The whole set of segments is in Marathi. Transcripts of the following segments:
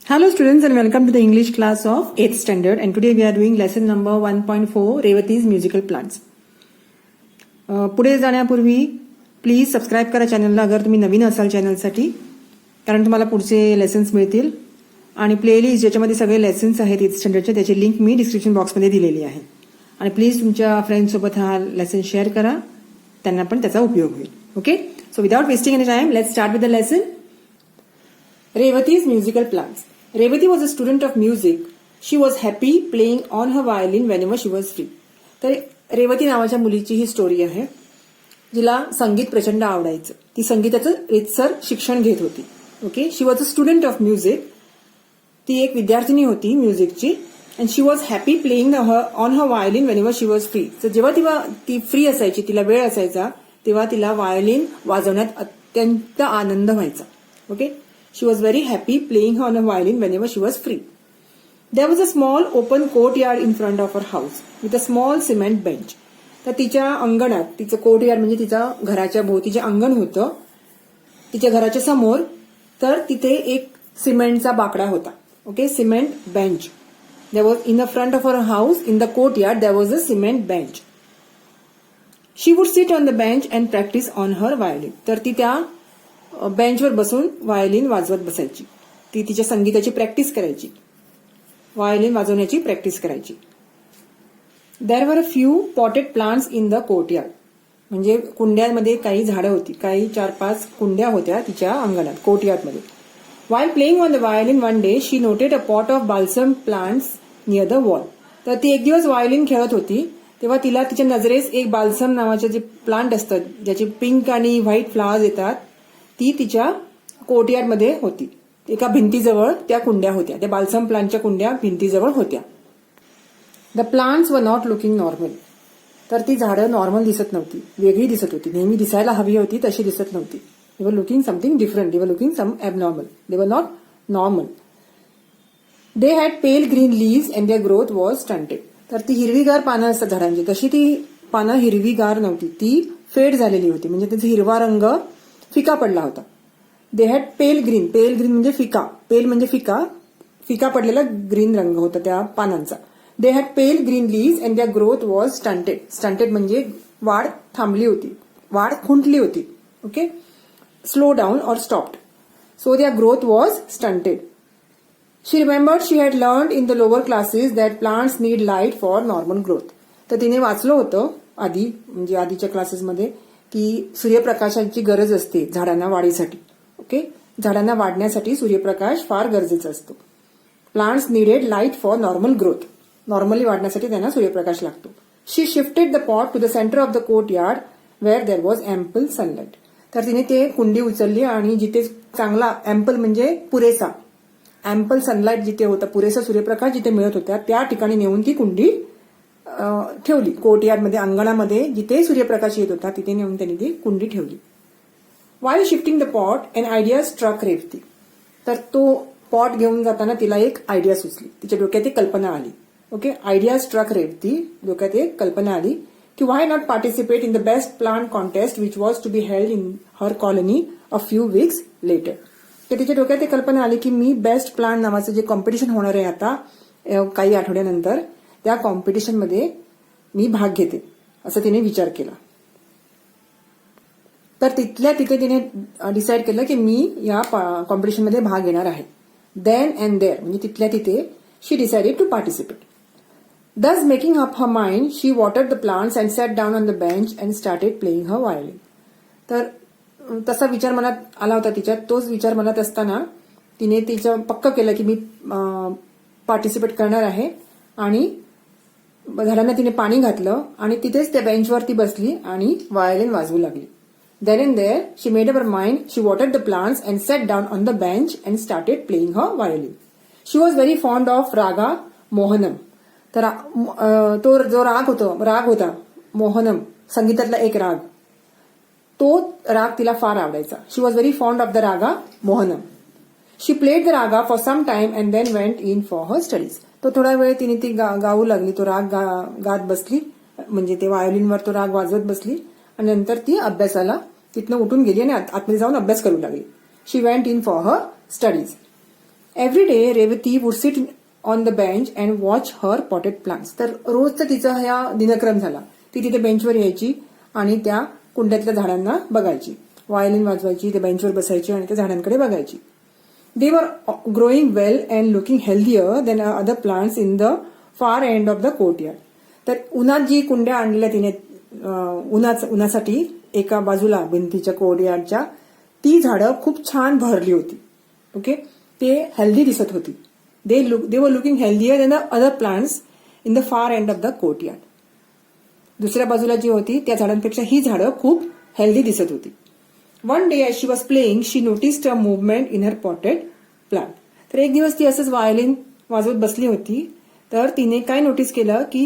Hello students and welcome to the English class of 8th standard, and today we are doing lesson number 1.4 Revati's musical plants. पुढे जाण्यापूर्वी प्लीज सबस्क्राईब करा चॅनलला अगर तुम्ही नवीन असाल चॅनलसाठी, कारण तुम्हाला पुढचे लेसन्स मिळतील. आणि प्लेलिस्ट ज्याच्यामध्ये सगळे लेसन्स आहेत 8th स्टँडर्डचे त्याची लिंक मी डिस्क्रिप्शन बॉक्समध्ये दिलेली आहे. आणि प्लीज तुमच्या फ्रेंड्ससोबत हा लेसन शेअर करा, त्यांना पण त्याचा उपयोग होईल. Okay, so without wasting any time let's start with the lesson. Revati's musical plants. Revati was a student of music. She was happy playing on her violin whenever she was free. तर रेवती नावाच्या मुलीची ही स्टोरी आहे, जिला संगीत प्रचंड आवडायचं. ती संगीताचं रितसर शिक्षण घेत होती. Okay, she was a student of music. ती एक विद्यार्थिनी होती म्युझिकची. And she was happy playing on her violin when she was free. तर जेव्हा ती फ्री असायची, तिला वेळ असायचा, तेव्हा तिला व्हायोलिन वाजवण्यात अत्यंत आनंद व्हायचा. Okay, she was very happy playing on a violin whenever she was free. There was a small open courtyard in front of her house with a small cement bench. तर तिच्या अंगणात, तिचं कोर्टयार्ड म्हणजे तिच्या घराच्या भोवती जे अंगण होतं, तिच्या घराच्या समोर, तर तिथे एक सिमेंटचा बाकडा होता. Okay, cement bench. There was in the front of her house in the courtyard there was a cement bench. She would sit on the bench and practice on her violin. तर ती त्या बेंचवर बसून व्हायोलिन वाजवत बसायची. ती तिच्या संगीताची प्रॅक्टिस करायची, व्हायोलिन वाजवण्याची प्रॅक्टिस करायची. There were a few potted plants in the courtyard. म्हणजे कुंड्यांमध्ये काही झाडं होती, काही 4-5 कुंड्या होत्या तिच्या अंगणात, कोर्टयार्डमध्ये. While playing on the violin one day she noted a pot of balsam plants near the wall. तर ती एक दिवस व्हायोलिन खेळत होती, तेव्हा तिला तिच्या नजरेस एक बाल्सम नावाचे जे प्लांट असतात, ज्याचे पिंक आणि व्हाईट फ्लावर्स येतात, ती तिच्या कोर्टयार्डमध्ये होती. एका भिंतीजवळ त्या कुंड्या होत्या, त्या बाल्सम प्लांटच्या कुंड्या भिंतीजवळ होत्या. The plants were not looking normal. तर ती झाडं नॉर्मल दिसत नव्हती, वेगळी दिसत होती, नेहमी दिसायला हवी होती तशी दिसत नव्हती. दे were looking something different, they were looking some abnormal, they were not normal. They had pale green leaves and their growth was stunted. तर ती हिरवीगार पानं असतात झाडांची, तशी ती पानं हिरवीगार नव्हती, ती फेड झालेली होती, म्हणजे त्याचा हिरवा रंग फिका पडला होता. They had pale green, pale green म्हणजे फिका, पेल म्हणजे फिका, फिका पडलेला ग्रीन रंग होता त्या पानांचा. They had pale green leaves and their growth was stunted. Stunted म्हणजे वाढ थांबली होती, वाढ खुंटली होती. ओके, स्लो डाऊन और stopped. So their growth was stunted. She remembered she had learned in the lower classes that plants need light for normal growth. तर तिने वाचलं होतं आधी, म्हणजे आधीच्या क्लासेसमध्ये, की सूर्यप्रकाशाची गरज असते झाडांना वाढीसाठी. ओके, झाडांना वाढण्यासाठी सूर्यप्रकाश फार गरजेचा असतो. Plants needed light for normal growth. Normally वाढण्यासाठी त्यांना सूर्यप्रकाश लागतो. She shifted the pot to the centre of the courtyard where there was ample sunlight. तर तिने ते कुंडी उचलली आणि जिथे चांगला, एम्पल म्हणजे पुरेसा, एम्पल सनलाईट जिथे होता, पुरेसा सूर्यप्रकाश जिथे मिळत होता, त्या ठिकाणी नेऊन ती कुंडी ठेवली. कोर्टयार्डमध्ये, अंगणामध्ये जिथे सूर्यप्रकाश येत होता तिथे नेऊन त्यांनी ती कुंडी ठेवली. While shifting the pot an idea struck Revati. तर तो पॉट घेऊन जाताना तिला एक आयडिया सुचली, तिच्या डोक्यात एक कल्पना आली. ओके, आयडिया स्ट्रक रेवती, डोक्यात एक कल्पना आली की why not participate in the best plant contest which was to be held in her colony a few weeks later. तर तिच्या डोक्यात एक कल्पना आली की मी बेस्ट प्लांट नावाचं जे कॉम्पिटिशन होणार आहे आता काही आठवड्यानंतर, त्या कॉम्पिटिशनमध्ये मी भाग घेते, असं तिने विचार केला. तर तिथल्या तिथे तिने डिसाईड केलं की मी या कॉम्पिटिशनमध्ये भाग घेणार आहे. देन अँड देअर म्हणजे तिथल्या तिथे she decided to participate. Thus making up her mind she watered the plants and sat down on the bench and started playing her violin. तर तसा विचार मनात आला होता तिच्यात. तोच विचार मनात असताना तिने तिचं पक्क केलं की मी पार्टिसिपेट करणार आहे. आणि झाडांना तिने पाणी घातलं आणि तिथेच त्या बेंचवरती बसली आणि व्हायोलिन वाजवू लागली. Then and there, she made up her mind, she watered the plants and sat down on the bench and started playing her violin. She was very fond of Raga Mohanam. तर तो जो राग होता मोहनम, संगीतातला एक राग, तो राग तिला फार आवडायचा. She was very fond of the Raga Mohanam. She played the raga for some time and then went in for her studies. तो थोडा वेळ तिने ती गाऊ लागली, तो राग गात बसली, म्हणजे ते व्हायोलिनवर तो राग वाजवत बसली आणि नंतर ती अभ्यासाला तिथनं उठून गेली आणि आतमध्ये जाऊन अभ्यास करू लागली. She went in for her studies. Every day Revati would sit on the bench and watch her potted plants. तर रोजचा तिचा हा दिनक्रम झाला. ती तिथे बेंचवर यायची आणि त्या कुंड्यातल्या झाडांना बघायची, व्हायोलिन वाजवायची, ते बेंचवर बसायची आणि त्या झाडांकडे बघायची. दे वर growing well and looking healthier then other plants in the far end of the courtyard. तर उन्हात जी कुंड्या आणल्या तिने उन्हासाठी एका बाजूला भिंतीच्या कोर्टयार्डच्या, ती झाडं खूप छान भरली होती. ओके, ते हेल्दी दिसत होती. They were looking healthier than the other plants in the far end of the courtyard. दुसऱ्या बाजूला जी होती त्या झाडांपेक्षा ही झाडं खूप हेल्दी दिसत होती. One day as she was playing she noticed a movement in her potted plant. तर एक दिवस ती असंच व्हायोलिन वाजवत बसली होती. तर तिने काय नोटीस केलं की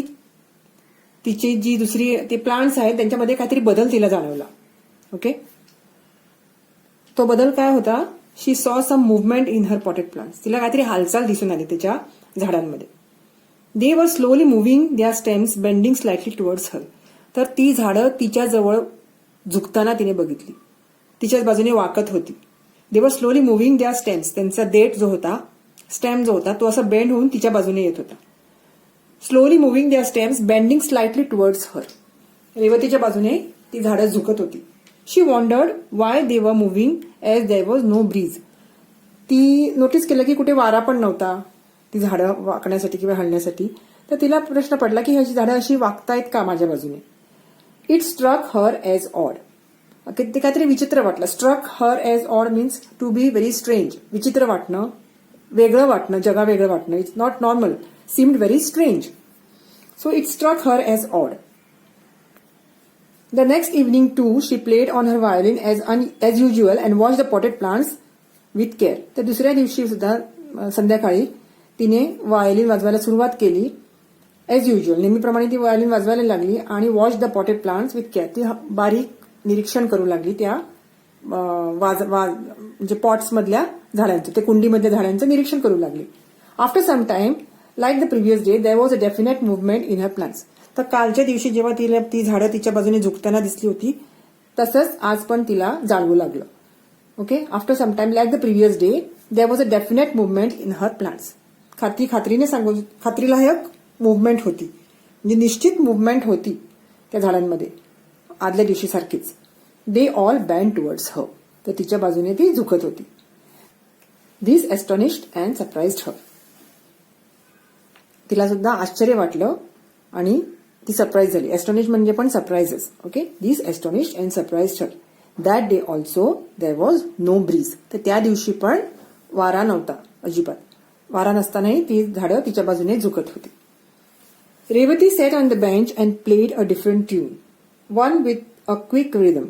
तिची जी दुसरी ते प्लांट्स आहेत त्यांच्यामध्ये काहीतरी बदल तिला जाणवला. ओके, तो बदल काय होता? She saw some movement in her potted plants. तिला काहीतरी हालचाल दिसून आली त्याच्या झाडांमध्ये. They were slowly moving their stems bending slightly towards her. तर ती झाडं तिच्या जवळ झुकताना तिने बघितली, तिच्याच बाजूने वाकत होती. They were slowly moving their stems. त्यांचा देठ जो होता, स्टेम जो होता, तो असं बेंड होऊन तिच्या बाजूने येत होता. Slowly moving their stems bending slightly towards her. रेवतीच्या बाजूने ती झाडं झुकत होती. शी wandered why they were moving as there was no breeze. ती नोटीस केलं की कुठे वारा पण नव्हता ती झाडं वाकण्यासाठी किंवा हलण्यासाठी. तर तिला प्रश्न पडला की ह्याची झाडं अशी वाकतायत का माझ्या बाजूने. It struck her as odd. ते काहीतरी विचित्र वाटलं. Struck her as odd means to be very strange. विचित्र वाटणं, वेगळं वाटणं, जगा वेगळं वाटणं. It's not normal, seemed very strange. So it struck her as odd. The next evening too she played on her violin as usual and watch the potted plants with care. तर दुसऱ्या दिवशी सुद्धा संध्याकाळी तिने व्हायोलिन वाजवायला सुरुवात केली. एज युज्युअल नेहमीप्रमाणे ती व्हायोलिन वाजवायला लागली आणि watch the potted plants with care. ती बारीक निरीक्षण करू लागली त्या म्हणजे पॉट्स मधल्या झाडांचं, ते कुंडीमधल्या झाडांचं निरीक्षण करू लागली. After some time like the previous day there was a definite movement in her plants. तर कालच्या दिवशी जेव्हा तिला ती झाडं तिच्या बाजूने झुकताना दिसली होती तसंच आज पण तिला जाणवू लागलं. Okay, after some time like the previous day there was a definite movement in her plants. खात्रीने सांगू, खात्रीला एक मुव्हमेंट होती, म्हणजे निश्चित मुव्हमेंट होती त्या झाडांमध्ये आदल्या दिवशी सारखीच. They all band towards her. तर तिच्या बाजूने ती झुकत होती. दिस एस्टॉनिश्ड अँड सरप्राइज्ड हर. तिला सुद्धा आश्चर्य वाटलं आणि ती सरप्राईज झाली. एस्टॉनिश म्हणजे पण surprises. Okay, this astonished and surprised her. That day also there was no breeze. तर त्या दिवशी पण वारा नव्हता अजिबात. वारा नसतानाही ती झाडं तिच्या बाजूने झुकत होती. Revati sat on the bench and played a different tune, one with a quick rhythm.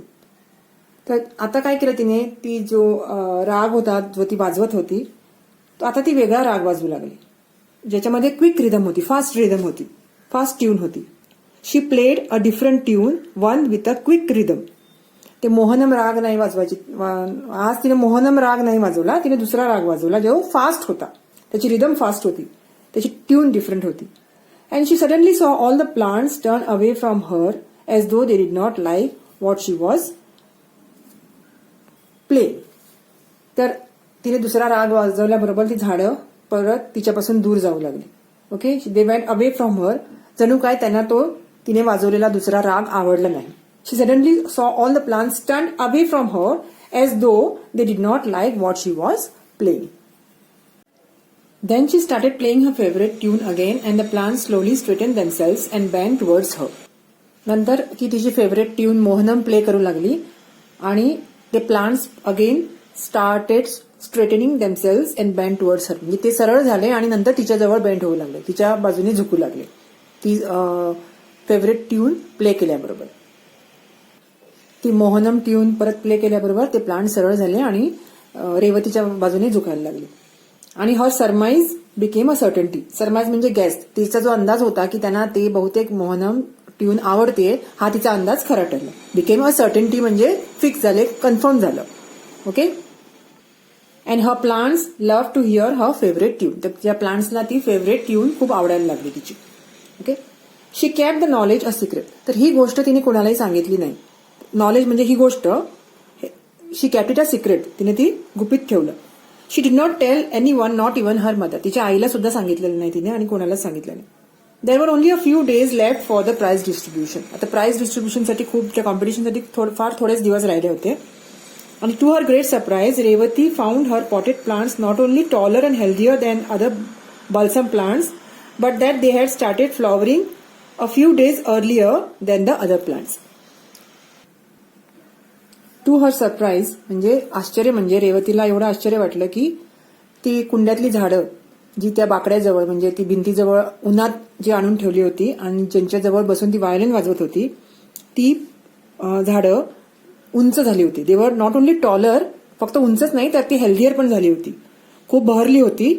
तर आता काय केलं तिने, ती जो राग होता जो ती वाजवत होती तो आता ती वेगळा राग वाजवू लागली, ज्याच्यामध्ये क्विक रिदम होती, फास्ट रिदम होती, फास्ट ट्यून होती. She played a different tune, one with a quick rhythm. ते मोहनम राग नाही वाजवायची. आज तिने मोहनम राग नाही वाजवला, तिने दुसरा राग वाजवला जो फास्ट होता. त्याची रिदम फास्ट होती, त्याची ट्यून डिफरंट होती. And she suddenly saw all the plants turn away from her as though they did not like what she was play. तर तिने दुसरा राग वाजवल्याबरोबर ती झाडं परत तिच्यापासून दूर जाऊ लागली. Okay, they went away from हर. जणू काय त्यांना तो तिने वाजवलेला दुसरा राग आवडला नाही. She suddenly saw all the plants turn away from her as though they did not like what she was playing. Then she started playing her favorite tune again and the plants slowly straightened themselves and bent towards her. नंतर ती तिची फेवरेट ट्यून मोहनम प्ले करू लागली आणि ते plants again started straightening themselves and bend towards हर. म्हणजे ते सरळ झाले आणि नंतर तिच्याजवळ बेंड होऊ लागले, तिच्या बाजूने झुकू लागले. ती फेवरेट ट्यून प्ले केल्याबरोबर, ती मोहनम ट्यून परत प्ले केल्याबरोबर ते प्लांट सरळ झाले आणि रेवतीच्या बाजूने झुकायला लागले. आणि हर सरमाइज बिकेम अ सर्टन्टी. सरमाइज म्हणजे गॅस. तिचा जो अंदाज होता की त्यांना ते बहुतेक मोहनम ट्यून आवडते, हा तिचा अंदाज खरा ठरला. बिकेम अ सर्टन्टी म्हणजे फिक्स झाले, कन्फर्म झालं. Okay, and her plants love to hear her favourite tune. तर त्या प्लांट्सला ती फेवरेट ट्यून खूप आवडायला लागली तिची. Okay, she kept the knowledge a secret. तर ही गोष्ट तिने कोणालाही सांगितली नाही. नॉलेज म्हणजे ही गोष्ट, she kept it a secret, तिने ती गुपित ठेवलं. She did not tell anyone, not even her mother. तिच्या आईला सुद्धा सांगितलेलं नाही तिने आणि कोणालाच सांगितलं नाही. There were only a few days left for the prize distribution. आता प्राइज डिस्ट्रीब्युशनसाठी खूप त्या कॉम्पिटिशनसाठी फार थोडेच दिवस राहिले होते. आणि to her great surprise Revati found her potted plants not only taller and healthier than other balsam plants, but that they had started flowering a few days earlier than the other plants. To her surprise, म्हणजे आश्चर्य, म्हणजे रेवतीला एवढं आश्चर्य वाटलं की ती कुंड्यातली झाडं जी त्या बाकड्याजवळ म्हणजे ती भिंतीजवळ उन्हात जी आणून ठेवली होती आणि ज्यांच्याजवळ बसून ती वायोलिन वाजवत होती ती झाडं उंच झाली होती. They were not only taller, फक्त उंचच नाही तर ती हेल्थियर पण झाली होती, खूप बहरली होती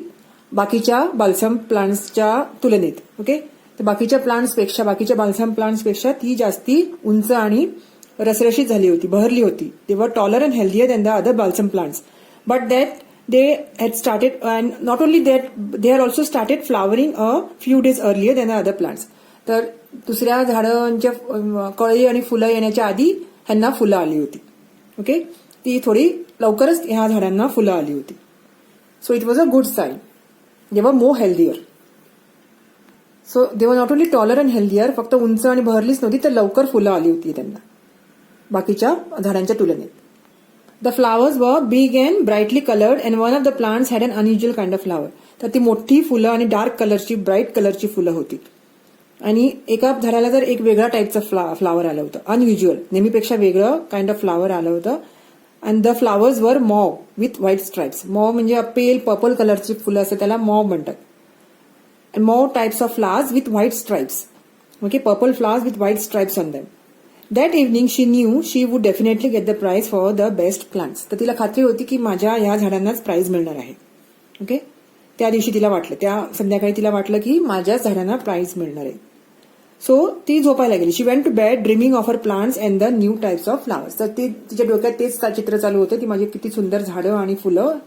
बाकीच्या बाल्सम प्लांट्सच्या तुलनेत. ओके, तर बाकीच्या बाल्सम प्लांट्सपेक्षा ती जास्ती उंच आणि रसरशीत झाली होती, बहरली होती. दे वर taller and healthier than the other balsam plants, but that they had started and not only that they had also started flowering a few days earlier than the other plants. तर दुसऱ्या झाडांच्या कळी आणि फुलं येण्याच्या आधी ह्यांना फुलं आली होती. ओके, ती थोडी लवकरच ह्या झाडांना फुलं आली होती. So it was a good sign. They were more healthier. So they were not only taller and healthier, फक्त उंच आणि बहरलीच नव्हती तर लवकर फुलं आली होती त्यांना बाकीच्या झाडांच्या तुलनेत. The flowers were big and brightly colored and one of the plants had an unusual kind of flower. तर ती मोठी फुलं आणि डार्क कलरची, ब्राईट कलरची फुलं होती. आणि एका झाडाला तर एक वेगळ्या टाईपचं फ्लावर आलं होतं, अनयुज्युअल, नेहमीपेक्षा वेगळं काइंड ऑफ फ्लावर आलं होतं. And the flowers were mauve with white stripes. Mauve म्हणजे पेल पर्पल कलरची फुलं असते त्याला मॉव म्हणतात. And mauve types of flowers with white stripes. Okay, purple flowers with white stripes on them. That evening she knew she would definitely get the prize for the best plants. तर तिला खात्री होती की माझ्या ह्या झाडांनाच प्राइज मिळणार आहे. ओके, त्या दिवशी तिला वाटलं, त्या संध्याकाळी तिला वाटलं की माझ्याच झाडांना प्राइज मिळणार आहे. सो ती झोपायला गेली. She went to bed dreaming of her plants and the new types of flowers. तर ती तिच्या डोक्यात तेच चित्र चालू होतं की माझी किती सुंदर झाडं आणि फुलं,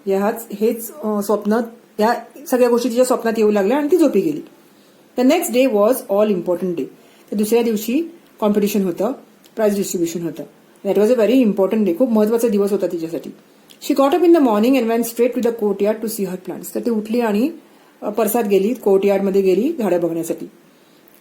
हेच स्वप्न, या सगळ्या गोष्टी तिच्या स्वप्नात येऊ लागल्या आणि ती झोपी गेली. The next day was all important day. तर दुसऱ्या दिवशी कॉम्पिटिशन होतं, प्राइज डिस्ट्रीब्युशन होतं. That was a very important day. खूप महत्वाचा दिवस होता तिच्यासाठी. She got up in the morning and went straight to the courtyard to see her plants. तर ती उठली आणि परसात गेली, कोर्टयार्डमध्ये गेली झाडं बघण्यासाठी.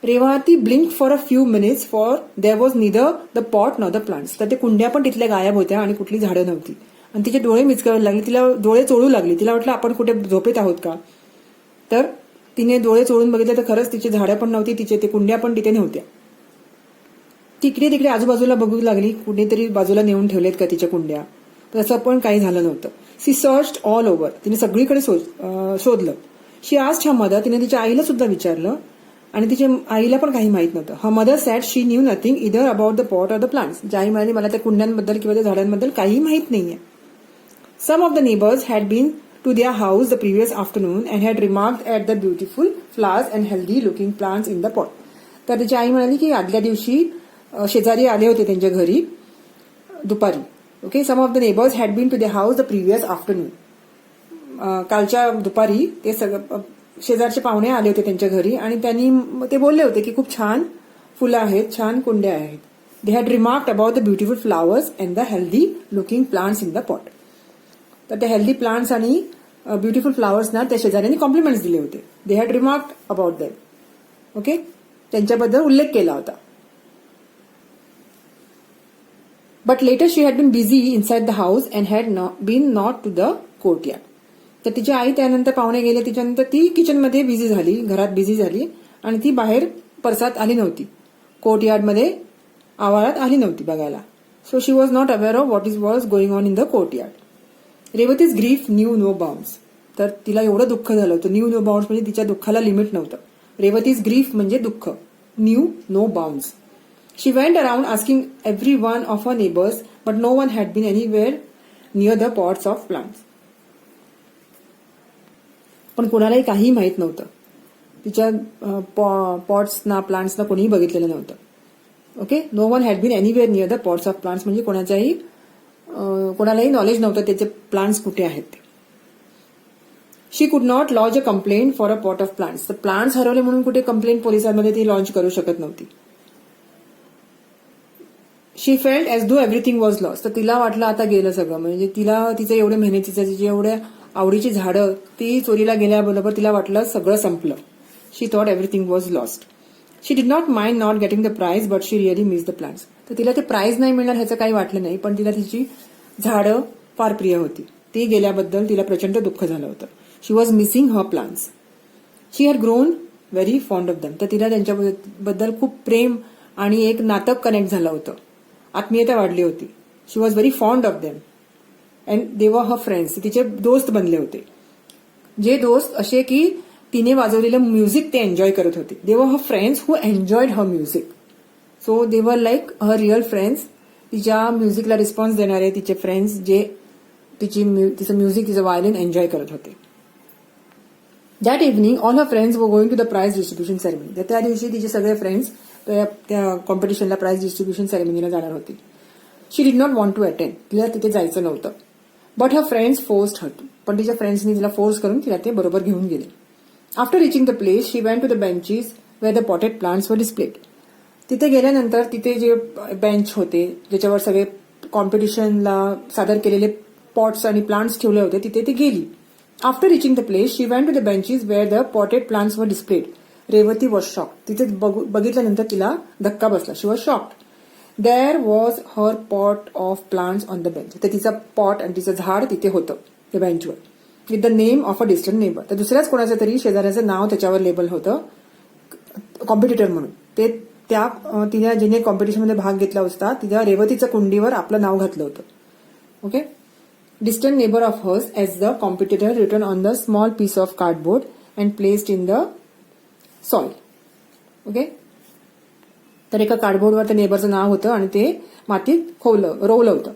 Revati blink for a few minutes for there was neither the pot nor the plants. तर ते कुंड्या पण तिथल्या गायब होत्या आणि कुठली झाडं नव्हती. आणि तिचे डोळे मिचकायला लागले, तिला डोळे चोळू लागली. तिला वाटलं आपण कुठे झोपेत आहोत का. तर तिने डोळे चोळून बघितले तर खरंच तिची झाडं पण नव्हती, तिचे ते कुंड्या पण तिथे नव्हत्या. तिकडे तिकडे आजूबाजूला बघू लागली, कुठेतरी बाजूला नेऊन ठेवलेत का तिच्या कुंड्या. तसं पण काही झालं नव्हतं. She searched all over. तिने सगळीकडे शोधलं. She asked her mother. तिने तिच्या आईला सुद्धा विचारलं आणि तिच्या आईला पण काही माहित नव्हतं. Her mother sad she knew nothing either about the pot or the plants. ज्या आई म्हणाली मला त्या कुंड्यांबद्दल किंवा त्या झाडांबद्दल काही माहित नाहीये. Some of the neighbours had been to their house the previous afternoon and had remarked at the beautiful flowers and healthy looking plants in the pot. तर तिची आई म्हणाली की आदल्या दिवशी शेजारी आले होते त्यांच्या घरी दुपारी. Okay, some of the neighbours had been to their house the previous afternoon. कालच्या दुपारी ते सगळं शेजारचे पाहुणे आले होते त्यांच्या घरी आणि त्यांनी ते बोलले होते की खूप छान फुलं आहेत, छान कुंड्या आहेत. They had remarked about the beautiful flowers and the healthy looking plants in the pot. तर त्या हेल्दी प्लांट्स आणि ब्युटिफुल फ्लावर्सना त्या शेजाऱ्यांनी कॉम्प्लिमेंट्स दिले होते. They had remarked about that. Okay, त्यांच्याबद्दल उल्लेख केला होता. But later she had been busy inside the house and had been not to the courtyard. तर तिची आई त्यानंतर पाहुणे गेले, तिच्यानंतर ती किचनमध्ये बिझी झाली, घरात बिझी झाली आणि ती बाहेर परसात आली नव्हती, कोर्टयार्डमध्ये आवारात आली नव्हती बघायला. So she was not aware of what was going on in the courtyard. Revati's grief knew no bounds. तर तिला एवढं दुःख झालं होतं. न्यू नो बाउंड्स म्हणजे तिच्या दुःखाला लिमिट नव्हतं. रेवतीज ग्रीफ म्हणजे दुःख, knew no bounds. She went around asking every one of her neighbours but no one had been anywhere near the pots of plants. पण कोणालाही काहीही माहीत नव्हतं. तिच्या पॉट्सना प्लांट्सना कोणीही बघितलेलं नव्हतं. Okay, no one had been anywhere near the pots of plants म्हणजे कोणालाही नॉलेज नव्हतं त्याचे प्लांट्स कुठे आहेत ते. शी कुड not launch a complaint for a pot of plants. तर प्लांट्स हरवले म्हणून कुठे कंप्लेंट पोलिसांमध्ये ती लॉन्च करू शकत नव्हती. She felt as though everything was lost. तर तिला वाटलं आता गेलं सगळं, म्हणजे तिचं एवढे मेहनतीचं, तिचे एवढे आवडीची झाडं ती चोरीला गेल्याबरोबर तिला वाटलं सगळं संपलं. She thought everything was lost. She did not mind not getting the prize but she really miss the plants. तर तिला ते प्राइज नाही मिळणार ह्याचं काही वाटलं नाही, पण तिला तिची झाडं फार प्रिय होती. ती गेल्याबद्दल तिला प्रचंड दुःख झालं होतं. She was missing her plants. She had grown very fond of them. तर तिला त्यांच्याबद्दल खूप प्रेम आणि एक नातं कनेक्ट झालं होतं, आत्मीयता वाढली होती. She was very fond of them and they were her friends. तिचे दोस्त बनले होते, जे दोस्त असे की तिने वाजवलेलं म्युझिक ते एन्जॉय करत होते. दे were her friends who enjoyed her music. So दे वर लाईक हर रिअल फ्रेंड्स. तिच्या म्युझिकला रिस्पॉन्स देणारे तिचे फ्रेंड्स जे तिचं म्युझिक, तिचं व्हायलिन एन्जॉय करत होते. That evening all her friends were going to the prize distribution ceremony. तर त्या दिवशी तिचे सगळे फ्रेंड्स त्या कॉम्पिटिशनला प्राइज डिस्ट्रीब्युशन सेरेमनीला जाणार होती. She did not want to attend. तिला तिथे जायचं नव्हतं. But her friends forced her to. पण तिच्या फ्रेंड्सनी तिला फोर्स करून तिला ते बरोबर घेऊन गेले. After reaching the place she went to the benches where the potted plants were displayed. तिथे गेल्यानंतर तिथे जे बेंच होते ज्याच्यावर सगळे कॉम्पिटिशनला सादर केलेले पॉट्स आणि प्लांट्स ठेवले होते तिथे ती गेली. After reaching the place she went to the benches where the potted plants were displayed. Revati was shocked. तिथे बघितल्यानंतर तिला धक्का बसला. She was shocked. There was her pot of plants on the bench. तर तिचा पॉट आणि तिचं झाड तिथे होतं त्या बेंचवर with the name of a distant neighbour. तर दुसऱ्याच कोणाचं तरी शेजाऱ्याचं नाव त्याच्यावर लेबल होतं कॉम्पिटिटर म्हणून. ते तिने जिने कॉम्पिटिशनमध्ये भाग घेतला होता तिच्या रेवतीच्या कुंडीवर आपलं नाव घातलं होतं. Okay. Distant neighbor of hers as the competitor written on the small piece of cardboard and placed in the soil. Okay. तर एका कार्डबोर्डवर त्या नेबरचं नाव होतं आणि ते मातीत रोवलं होतं.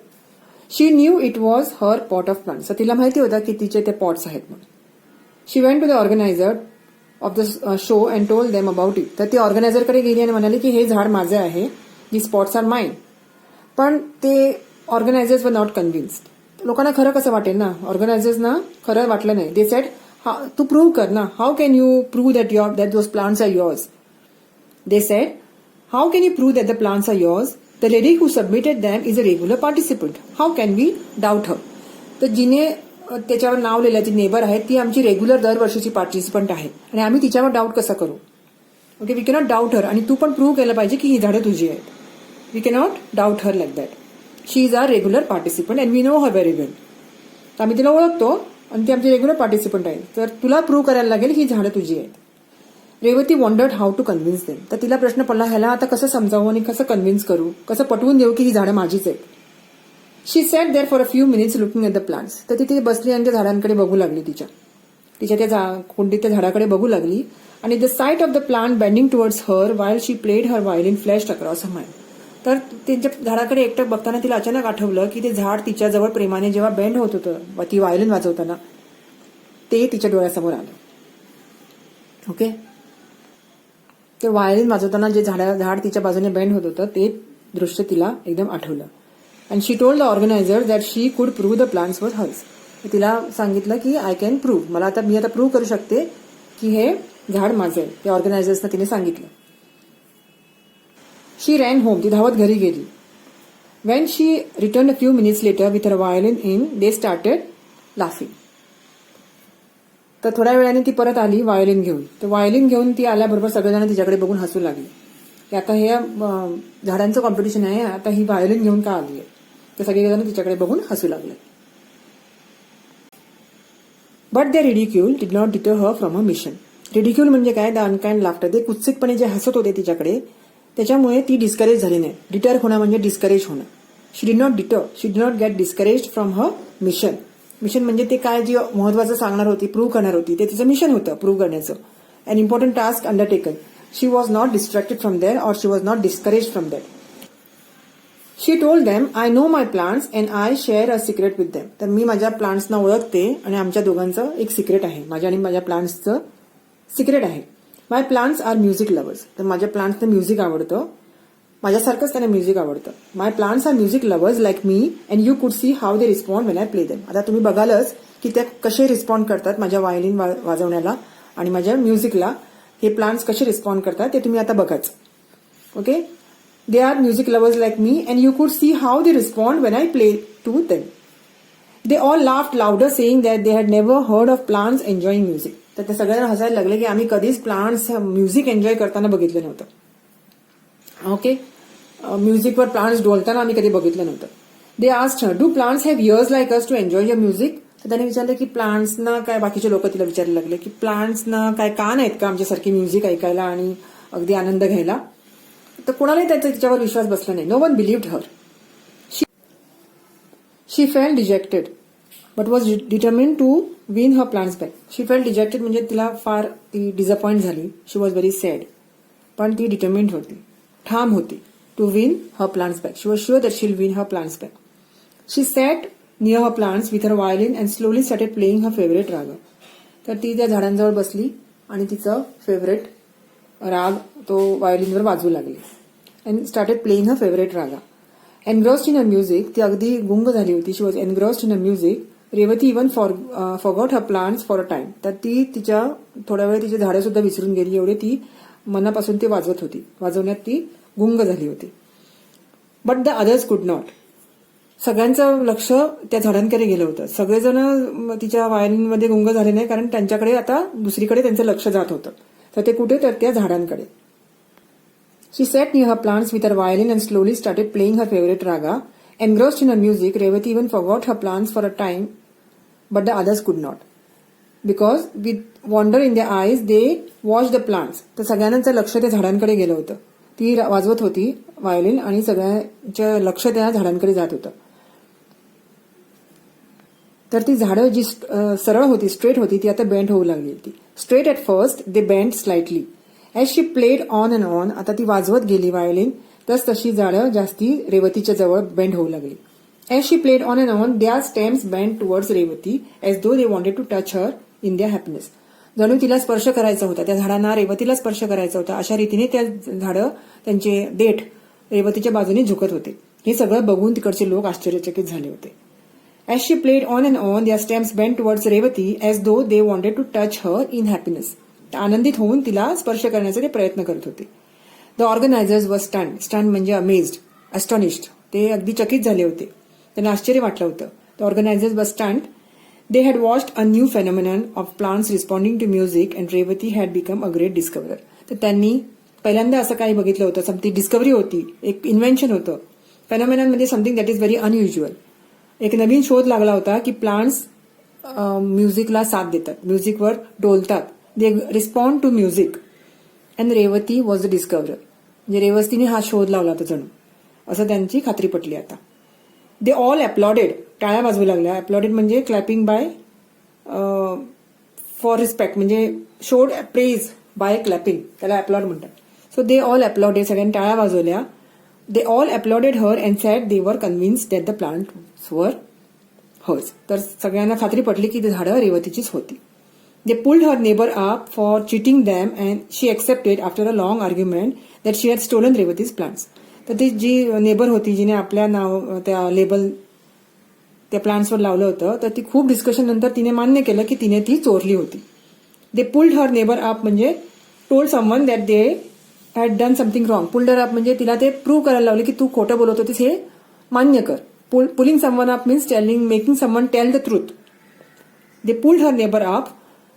She knew it was her pot of plants. तर तिला माहिती होतं की तिचे ते पॉट्स आहेत म्हणून. She went to the organiser of the show and told them about it. तर ती ऑर्गनायझरकडे गेली आणि म्हणाली की हे झाड माझे आहे, दीज स्पॉट्स आर माइन. पण ते ऑर्गनायझर्स वर नॉट कन्व्हिन्स्ड. लोकांना खरं कसं वाटेल ना, ऑर्गनायझर्सना खरं वाटलं नाही. दे सेड तू प्रूव्ह कर ना. How can you prove that those plants are yours. They said how can you prove that the plants are yours. The lady who submitted them is a regular participant. How can we doubt her. तर जिने त्याच्यावर नाव लिहिलं जी नेबर आहे ती आमची रेग्युलर दरवर्षीची पार्टिसिपंट आहे आणि आम्ही तिच्यावर डाऊट कसं करू. ओके. वी कॅनॉट डाऊट हर. आणि तू पण प्रूव्ह केलं पाहिजे की ही झाडं तुझी आहेत. We cannot doubt her like that. She is a regular participant and we know her very well. तर आम्ही तिला ओळखतो आणि ती आमची रेग्युलर पार्टिसिपंट आहे. तर तुला प्रूव्ह करायला लागेल ही झाडं तुझी आहेत. Revati wondered how to convince them. तर तिला प्रश्न पडला ह्याला आता कसं समजावं आणि कसं कन्व्हिन्स करू, कसं पटवून देऊ की ही झाडं माझीच आहेत. She sat there for a few minutes looking at the plants. तर ती बसली आणि त्या झाडांकडे बघू लागली. तिच्या त्या कुंडीत त्या झाडाकडे बघू लागली आणि the sight of the plant bending towards her while she played her violin flashed across her mind. तर त्यांच्या झाडाकडे एकटक बघताना तिला अचानक आठवलं की ते झाड तिच्याजवळ प्रेमाने जेव्हा बेंड होत होतं ती व्हायोलिन वाजवताना ते तिच्या डोळ्यासमोर आलं. ओके. ते व्हायोलिन वाजवताना जे झाड तिच्या बाजूने बेंड होत होतं ते दृश्य तिला एकदम आठवलं. And she told the organiser that she could prove the plants were hers. तिला सांगितलं की आय कॅन प्रूव्ह. मी आता प्रूव्ह करू शकते की हे झाड माझं आहे. त्या ऑर्गनायझर्सना तिने सांगितलं. शी रॅन होम. ती धावत घरी गेली. Wien she return a few minutes letter with her violin in they started laughing. तर थोड्या वेळाने ती परत आली व्हायोलिन घेऊन. तर व्हायोलिन घेऊन ती आल्याबरोबर सगळेजण तिच्याकडे बघून हसू लागले की आता हे झाडांचं कॉम्पिटिशन आहे, आता ही व्हायोलिन घेऊन का आली आहे. तर सगळेजण तिच्याकडे बघून हसू लागले. But the ridicule did not deter her from a mission. Ridicule म्हणजे काय, द अनकाइंड लाफ्टर. ते कुत्सितपणे जे हसत होते तिच्याकडे त्याच्यामुळे ती डिस्करेज झाली नाही. डिटर होणं म्हणजे डिस्करेज होणं. She did not deter. She did not get discourage from her mission. Mission म्हणजे ते काय जे महत्वाचं सांगणार होती, प्रूव्ह करणार होती, ते तिचं मिशन होतं प्रूव्ह करण्याचं. An important task undertaken. She was not distracted from there or she was not discourage from that. She told them I know my plants and I share a secret with them. तर मी माझ्या प्लांट्सना ओळखते आणि आमच्या दोघांचं एक सिक्रेट आहे. माझ्या आणि माझ्या प्लांट्सचं सिक्रेट आहे. My plants are music lovers. तर माझ्या प्लांट्सना म्युझिक आवडतं, माझ्यासारखंच त्यांना म्युझिक आवडतं. My plants are music lovers like me and you could see how they respond when I play them. आता तुम्ही बघालच की त्या कसे रिस्पॉन्ड करतात माझ्या व्हायोलिन वाजवण्याला आणि माझ्या म्युझिकला. हे प्लांट्स कसे रिस्पॉन्ड करतात ते तुम्ही आता बघाच. Okay. They are music lovers like me and you could see how they respond when I play to them. They all laughed louder saying that they had never heard of plants enjoying music. तर ते सगळ्यांना हसायला लागले की आम्ही कधीच प्लांट्स म्युझिक एन्जॉय करताना बघितलं नव्हतं. ओके, म्युझिकवर प्लांट्स डोलताना आम्ही कधी बघितलं नव्हतं. They asked her, do plants have ears like us to enjoy your music. तर त्याने विचारलं की प्लांट्सना काय, बाकीचे लोक तिला विचारायला लागले की प्लांट्सना काय कान आहेत का आमच्यासारखी म्युझिक ऐकायला आणि अगदी आनंद घ्यायला. तर कोणालाही तिच्यावर विश्वास बसला नाही. No one believed her. She felt dejected but was determine to win her plants back. She felt dejected म्हणजे तिला फार ती डिसअपॉइंट झाली. She was very sad. पण ती डिटर्मिन्ड होती, ठाम होती to win her plants back. She was sure that she will win her plants back. She sat near her plants with her violin and slowly started playing her favourite raga. तर ती त्या झाडांजवळ बसली आणि तिचं फेवरेट राग तो वायोलिनवर वाजवू लागली. And started playing her favourite raga. Engrossed in a music, ती अगदी गुंग झाली होती. She was engrossed in a music. Revati even forgot her plants for a time. तर ती तिच्या थोड्या वेळ तिची झाडं सुद्धा विसरून गेली, एवढे ती मनापासून ती वाजवत होती. वाजवण्यात ती गुंग झाली होती. But the others could not. सगळ्यांचं लक्ष त्या झाडांकडे गेलं होतं. सगळेजण तिच्या वायलिनमध्ये गुंग झाले नाही, कारण त्यांच्याकडे आता दुसरीकडे त्यांचं लक्ष जात होतं. तर ते कुठे, तर त्या झाडांकडे. She sat near her plants with her violin and slowly started playing her favourite raga. Engrossed in her music, Revati even forgot her plants for a time but the others could not. Because with wonder in the eyes they watch the plants. तर सगळ्यांचं लक्ष त्या झाडांकडे गेलं होतं. ती वाजवत होती वायोलिन आणि सगळ्यांचं लक्ष त्या झाडांकडे जात होतं. तर ती झाडं जी सरळ होती, स्ट्रेट होती, ती आता बेंड होऊ लागली होती. Straight at first they bend slightly. As she played on and on, आता ती वाजवत गेली वायोलिन, तशी झाडं जास्ती रेवतीच्या जवळ बेंड होऊ लागली. As she played on and on their stems bend towards Revati as though they wanted to touch her in their happiness. जणू तिला स्पर्श करायचा होता, त्या झाडांना रेवतीला स्पर्श करायचा होता, अशा रीतीने त्या झाडं त्यांचे देठ रेवतीच्या बाजूने झुकत होते. हे सगळं बघून तिकडचे लोक आश्चर्यचकित झाले होते. As she played on and on, their stems bent towards Revati as though they wanted to touch her in happiness. आनंदित होऊन तिला स्पर्श करण्याचे ते प्रयत्न करत होते. The organizers were stunned. Stunned म्हणजे amazed, astonished. ते अगदी चकित झाले होते. त्यांना आश्चर्य वाटलं होतं. The organizers were stunned. They had watched a new phenomenon of plants responding to music and Revati had become a great discoverer. तर त्यांनी पहिल्यांदा असं काही बघितलं होतं. समथिंग डिस्कव्हरी होती, एक इन्व्हेन्शन होतं. फेनॉमेनॉन म्हणजे something that is very unusual. एक नवीन शोध लागला होता की प्लांट्स म्युझिकला साथ देतात, म्युझिकवर डोलतात. They respond to music and Revati was the discoverer. म्हणजे रेवतीने हा शोध लावला होता जणू, असं त्यांची खात्री पटली आता. दे ऑल अपलॉडेड, टाळ्या वाजवू लागल्या. अपलॉडेड म्हणजे क्लॅपिंग बाय फॉर रिस्पेक्ट, म्हणजे शोड प्रेज बाय क्लॅपिंग, त्याला अपलॉड म्हणतात. सो दे ऑल अपलॉडेड, सगळ्यांनी टाळ्या वाजवल्या. They all applauded her and said they were convinced that the plants were hers. तर सगळ्यांना खात्री पटली की ती झाडं रेवतीचीच होती. They pulled her neighbor up for cheating them and she accepted after a long argument that she had stolen Revati's plants. तर ती जी नेबर होती, जिने आपल्या नाव त्या लेबल त्या प्लांट्सवर लावलं होतं, तर ती खूप डिस्कशन नंतर तिने मान्य केलं की तिने ती चोरली होती. They pulled her neighbor up म्हणजे told someone that they had done something wrong. Pulled her up म्हणजे तिला ते प्रूव्ह करायला लावले की तू खोटं बोलत होतीस हे मान्य कर. Pulling someone up means making someone tell the truth. They pulled her neighbor up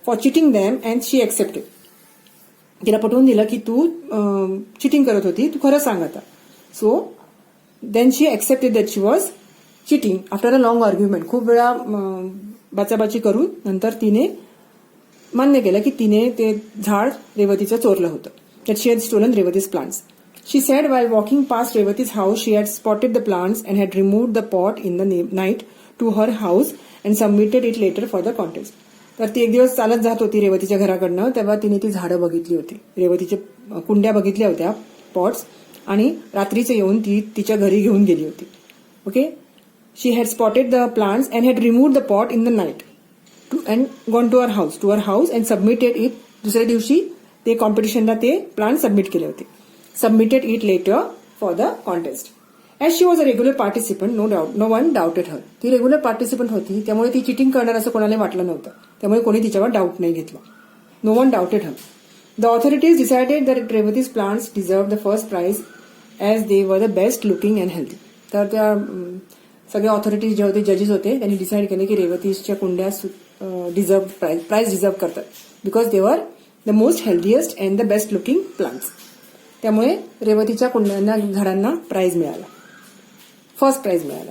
for cheating them and she accepted. तिला पटवून दिलं की तू चिटिंग करत होती, तू खरं सांग आता. So then she accepted that she was cheating after a long argument. खूप वेळा बाचाबाची करून नंतर तिने मान्य केलं की तिने ते झाड रेवतीचं चोरलं होतं. That she had stolen Revati's plants. She said while walking past Revati's house, she had spotted the plants and had removed the pot in the night to her house and submitted it later for the contest. तर ती एक दिवस चालत जात होती रेवतीच्या घराकडनं, तेव्हा तिने ती झाडं बघितली होती, रेवतीच्या कुंड्या बघितल्या होत्या, पॉट्स, आणि रात्रीचे येऊन ती तिच्या घरी घेऊन गेली होती. Okay, she had spotted the plants and had removed the pot in the night and gone to her house and submitted it. दुसऱ्या दिवशी ते कॉम्पिटिशनला ते प्लांट सबमिट केले होते. Submitted it later for the contest. As she was a regular participant, no one doubted her. ती रेग्युलर पार्टिसिपंट होती, त्यामुळे ती चिटिंग करणार असं कोणाला वाटलं नव्हतं, त्यामुळे कोणी तिच्यावर डाऊट नाही घेतला. No one doubted her. The authorities decided that Revati's plants deserve the first prize as they were the best looking and healthy. तर त्या सगळे ऑथॉरिटीज जे होते, जजेस होते, त्यांनी डिसाईड केले की रेवतीच्या कुंड्या प्राइस डिझर्व करतात because they were the most healthiest and the best looking plants. त्यामुळे रेवतीच्या कुंड्यांना झाडांना प्राइज मिळाला, फर्स्ट प्राइज मिळाला.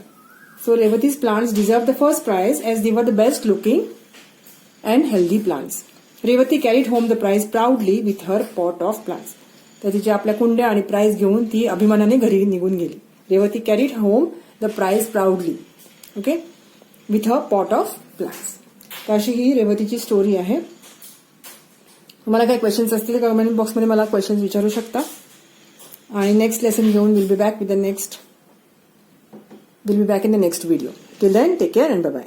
So Revati's plants deserve the first prize as they were the best looking and healthy plants. Revati carried home the prize proudly with her pot of plants. तर तिच्या आपल्या कुंड्या आणि प्राइज घेऊन ती अभिमानाने घरी निघून गेली. Revati carried home the prize proudly, okay, with a pot of plants. तर अशी ही रेवतीची स्टोरी आहे. तुम्हाला काही क्वेश्चन्स असतील तर कमेंट बॉक्समध्ये मला क्वेश्चन्स विचारू शकता. आणि नेक्स्ट लेसन घेऊन will be back in the next video. Till then take care and bye bye.